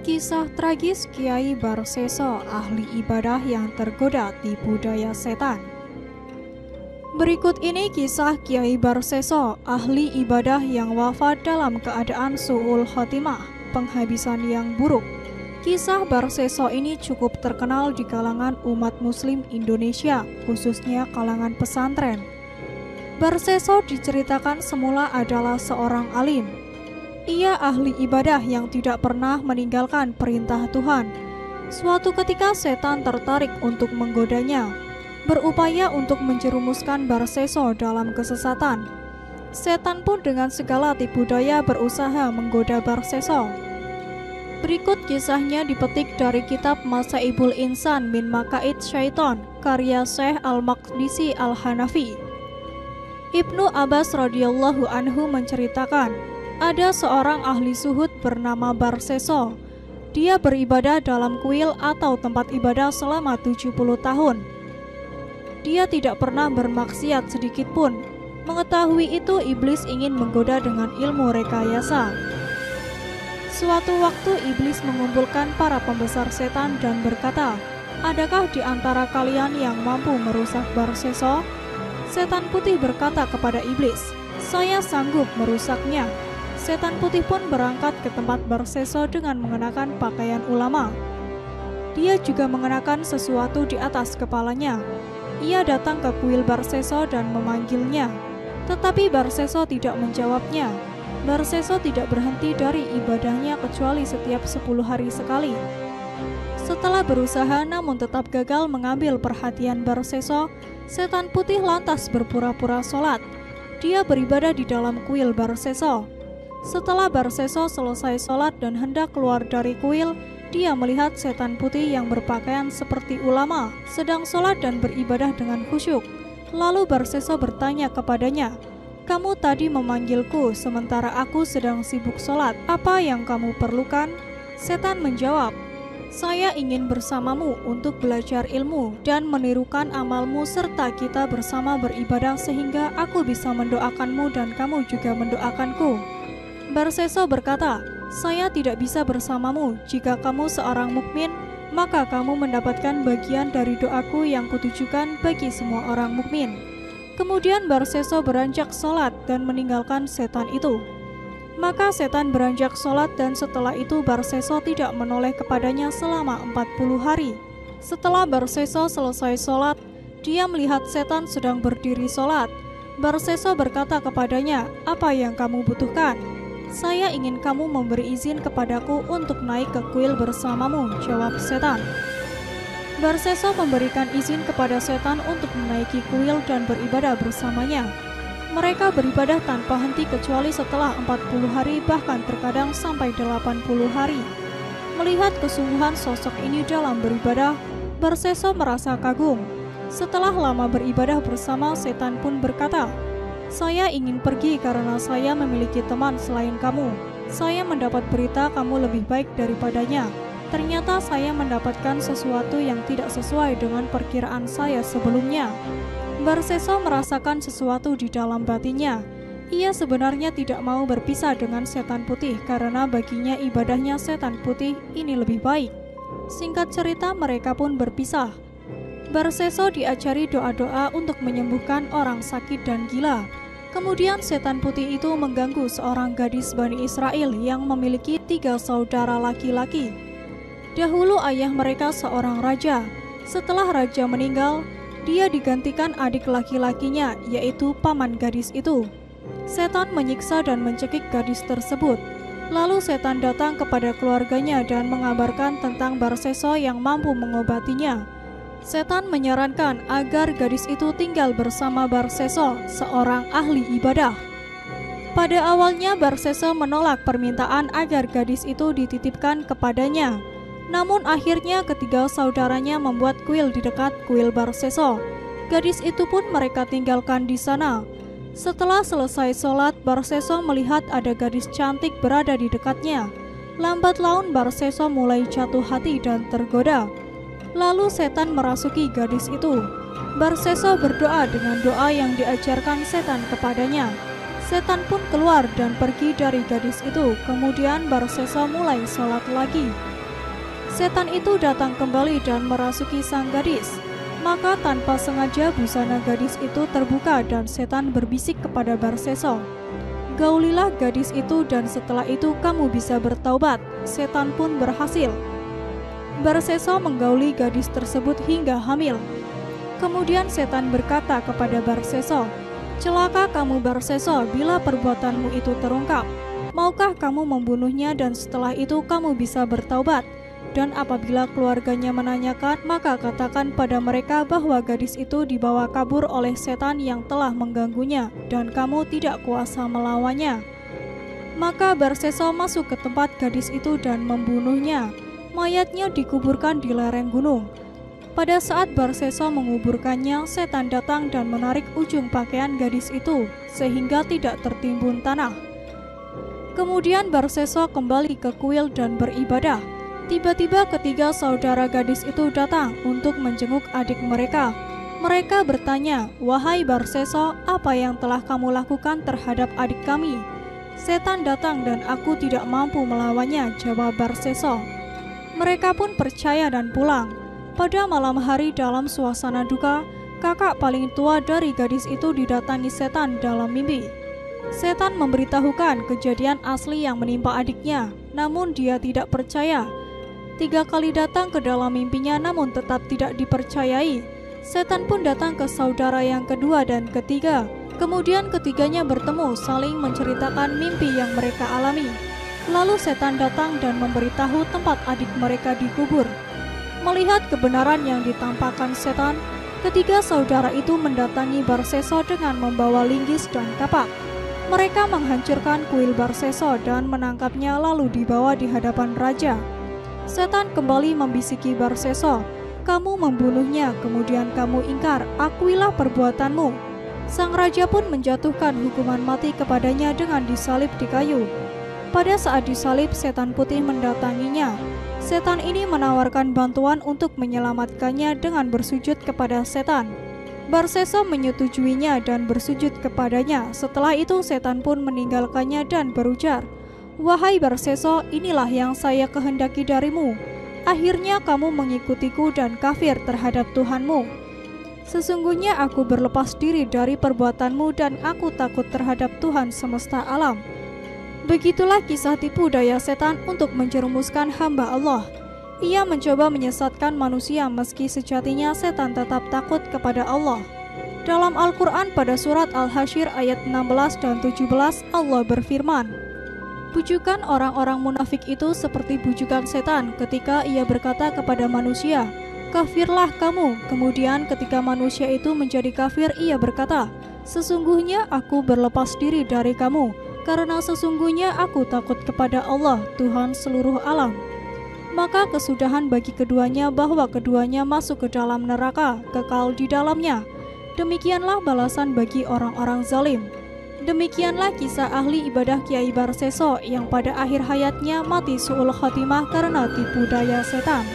Kisah tragis Kiai Barseso, ahli ibadah yang tergoda tipu daya setan. Berikut ini kisah Kiai Barseso, ahli ibadah yang wafat dalam keadaan su'ul khotimah, penghabisan yang buruk. Kisah Barseso ini cukup terkenal di kalangan umat muslim Indonesia, khususnya kalangan pesantren. Barseso diceritakan semula adalah seorang alim. Ia ahli ibadah yang tidak pernah meninggalkan perintah Tuhan. Suatu ketika setan tertarik untuk menggodanya, berupaya untuk menjerumuskan Barseso dalam kesesatan. Setan pun dengan segala tipu daya berusaha menggoda Barseso. Berikut kisahnya dipetik dari kitab Masaibul Insan min Makaid Syaiton, karya Syekh Al-Maqdisi Al-Hanafi. Ibnu Abbas radhiyallahu anhu menceritakan, ada seorang ahli suhud bernama Barseso. Dia beribadah dalam kuil atau tempat ibadah selama 70 tahun. Dia tidak pernah bermaksiat sedikit pun. Mengetahui itu, iblis ingin menggoda dengan ilmu rekayasa. Suatu waktu iblis mengumpulkan para pembesar setan dan berkata, "Adakah di antara kalian yang mampu merusak Barseso?" Setan putih berkata kepada iblis, "Saya sanggup merusaknya." Setan putih pun berangkat ke tempat Barseso dengan mengenakan pakaian ulama. Dia juga mengenakan sesuatu di atas kepalanya. Ia datang ke kuil Barseso dan memanggilnya, tetapi Barseso tidak menjawabnya. Barseso tidak berhenti dari ibadahnya kecuali setiap 10 hari sekali. Setelah berusaha namun tetap gagal mengambil perhatian Barseso, setan putih lantas berpura-pura sholat. Dia beribadah di dalam kuil Barseso. Setelah Barseso selesai sholat dan hendak keluar dari kuil, dia melihat setan putih yang berpakaian seperti ulama sedang sholat dan beribadah dengan khusyuk. Lalu Barseso bertanya kepadanya, "Kamu tadi memanggilku sementara aku sedang sibuk sholat. Apa yang kamu perlukan?" Setan menjawab, "Saya ingin bersamamu untuk belajar ilmu dan menirukan amalmu serta kita bersama beribadah sehingga aku bisa mendoakanmu dan kamu juga mendoakanku." Barseso berkata, "Saya tidak bisa bersamamu. Jika kamu seorang mukmin, maka kamu mendapatkan bagian dari doaku yang kutujukan bagi semua orang mukmin." Kemudian Barseso beranjak sholat dan meninggalkan setan itu. Maka setan beranjak sholat dan setelah itu Barseso tidak menoleh kepadanya selama 40 hari. Setelah Barseso selesai sholat, dia melihat setan sedang berdiri sholat. Barseso berkata kepadanya, "Apa yang kamu butuhkan?" "Saya ingin kamu memberi izin kepadaku untuk naik ke kuil bersamamu," jawab setan. Barseso memberikan izin kepada setan untuk menaiki kuil dan beribadah bersamanya. Mereka beribadah tanpa henti kecuali setelah 40 hari, bahkan terkadang sampai 80 hari. Melihat kesungguhan sosok ini dalam beribadah, Barseso merasa kagum. Setelah lama beribadah bersama, setan pun berkata, "Saya ingin pergi karena saya memiliki teman selain kamu. Saya mendapat berita kamu lebih baik daripadanya. Ternyata saya mendapatkan sesuatu yang tidak sesuai dengan perkiraan saya sebelumnya." Barseso merasakan sesuatu di dalam batinnya. Ia sebenarnya tidak mau berpisah dengan setan putih karena baginya ibadahnya setan putih ini lebih baik. Singkat cerita, mereka pun berpisah. Barseso diajari doa-doa untuk menyembuhkan orang sakit dan gila. Kemudian setan putih itu mengganggu seorang gadis Bani Israel yang memiliki 3 saudara laki-laki. Dahulu ayah mereka seorang raja. Setelah raja meninggal, dia digantikan adik laki-lakinya, yaitu paman gadis itu. Setan menyiksa dan mencekik gadis tersebut. Lalu setan datang kepada keluarganya dan mengabarkan tentang Barseso yang mampu mengobatinya. Setan menyarankan agar gadis itu tinggal bersama Barseso, seorang ahli ibadah. Pada awalnya Barseso menolak permintaan agar gadis itu dititipkan kepadanya. Namun akhirnya ketiga saudaranya membuat kuil di dekat kuil Barseso. Gadis itu pun mereka tinggalkan di sana. Setelah selesai sholat, Barseso melihat ada gadis cantik berada di dekatnya. Lambat laun Barseso mulai jatuh hati dan tergoda. Lalu setan merasuki gadis itu. Barseso berdoa dengan doa yang diajarkan setan kepadanya. Setan pun keluar dan pergi dari gadis itu. Kemudian Barseso mulai sholat lagi. setan itu datang kembali dan merasuki sang gadis. Maka tanpa sengaja busana gadis itu terbuka dan setan berbisik kepada Barseso, "Gaulilah gadis itu dan setelah itu kamu bisa bertaubat." Setan pun berhasil. Barseso menggauli gadis tersebut hingga hamil. Kemudian setan berkata kepada Barseso, "Celaka kamu Barseso bila perbuatanmu itu terungkap. Maukah kamu membunuhnya dan setelah itu kamu bisa bertaubat? Dan apabila keluarganya menanyakan, maka katakan pada mereka bahwa gadis itu dibawa kabur oleh setan yang telah mengganggunya dan kamu tidak kuasa melawannya." Maka Barseso masuk ke tempat gadis itu dan membunuhnya. Mayatnya dikuburkan di lereng gunung. Pada saat Barseso menguburkannya, setan datang dan menarik ujung pakaian gadis itu sehingga tidak tertimbun tanah. Kemudian Barseso kembali ke kuil dan beribadah. Tiba-tiba ketiga saudara gadis itu datang untuk menjenguk adik mereka. Mereka bertanya, "Wahai Barseso, apa yang telah kamu lakukan terhadap adik kami?" "Setan datang dan aku tidak mampu melawannya," jawab Barseso. Mereka pun percaya dan pulang. Pada malam hari dalam suasana duka, kakak paling tua dari gadis itu didatangi setan dalam mimpi. Setan memberitahukan kejadian asli yang menimpa adiknya, namun dia tidak percaya. 3 kali datang ke dalam mimpinya namun tetap tidak dipercayai. Setan pun datang ke saudara yang kedua dan ketiga. Kemudian ketiganya bertemu saling menceritakan mimpi yang mereka alami. Lalu setan datang dan memberitahu tempat adik mereka dikubur. Melihat kebenaran yang ditampakkan setan, ketiga saudara itu mendatangi Barseso dengan membawa linggis dan kapak. Mereka menghancurkan kuil Barseso dan menangkapnya lalu dibawa di hadapan raja. Setan kembali membisiki Barseso, "Kamu membunuhnya, kemudian kamu ingkar, akuilah perbuatanmu." Sang raja pun menjatuhkan hukuman mati kepadanya dengan disalib di kayu. Pada saat disalib, setan putih mendatanginya. Setan ini menawarkan bantuan untuk menyelamatkannya dengan bersujud kepada setan. Barseso menyetujuinya dan bersujud kepadanya. Setelah itu setan pun meninggalkannya dan berujar, "Wahai Barseso, inilah yang saya kehendaki darimu. Akhirnya kamu mengikutiku dan kafir terhadap Tuhanmu. Sesungguhnya aku berlepas diri dari perbuatanmu dan aku takut terhadap Tuhan semesta alam." Begitulah kisah tipu daya setan untuk menjerumuskan hamba Allah. Ia mencoba menyesatkan manusia meski sejatinya setan tetap takut kepada Allah. Dalam Al-Quran pada surat Al-Hasyr ayat 16 dan 17, Allah berfirman, "Bujukan orang-orang munafik itu seperti bujukan setan ketika ia berkata kepada manusia, 'Kafirlah kamu.' Kemudian ketika manusia itu menjadi kafir, ia berkata, 'Sesungguhnya aku berlepas diri dari kamu, karena sesungguhnya aku takut kepada Allah, Tuhan seluruh alam.' Maka kesudahan bagi keduanya bahwa keduanya masuk ke dalam neraka, kekal di dalamnya. Demikianlah balasan bagi orang-orang zalim." Demikianlah kisah ahli ibadah Kiai Barseso yang pada akhir hayatnya mati su'ul khotimah karena tipu daya setan.